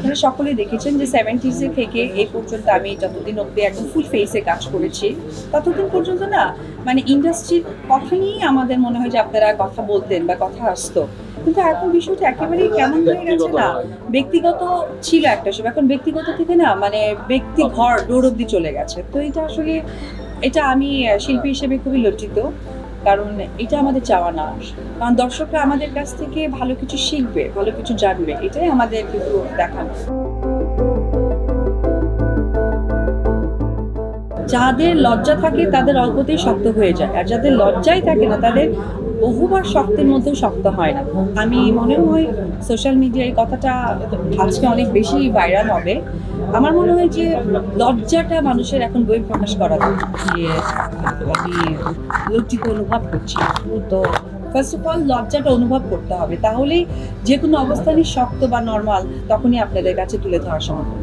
আপনারা সকলেই দেখেছেন যে 70s থেকে এই পর্যন্ত আমি যতদিন অব্দি একদম ফুল ফেসে কাজ করেছি ততদিন পর্যন্ত না মানে ইন্ডাস্ট্রির কথা নিয়েই আমাদের মনে হয় যে আপনারা কথা বলতেন বা কথা আসতো, কিন্তু এখন বিষয়টা একেবারেই কেমন হয়ে গেছে না, ব্যক্তিগত ছিল একটা সময়, এখন ব্যক্তিগত থেকে না মানে ব্যক্তি ঘর ডোর অব্দি চলে গেছে। তো এটা আসলে এটা আমি শিল্পী হিসেবে খুবই লজ্জিত, কারণ এটা আমাদের চাওয়া না। কারণ দর্শকরা আমাদের কাছ থেকে ভালো কিছু শিখবে, ভালো কিছু জানবে, এটাই আমাদের কিন্তু দেখানো। যাদের লজ্জা থাকে তাদের অল্পতেই শক্ত হয়ে যায়, আর যাদের লজ্জাই থাকে না তাদের বহুবার শক্তের মধ্যেও শক্ত হয় না। আমি মনে হয় সোশ্যাল মিডিয়ায় কথাটা আজকে অনেক বেশি ভাইরাল হবে। আমার মনে হয় যে লজ্জাটা মানুষের এখন বই প্রকাশ করা দরকার, যে আমি লজ্জিত অনুভব করছি। তো ফার্স্ট অফ অল লজ্জাটা অনুভব করতে হবে, তাহলেই যে কোনো অবস্থানই শক্ত বা নর্মাল তখনই আপনাদের কাছে তুলে ধরা সম্ভব।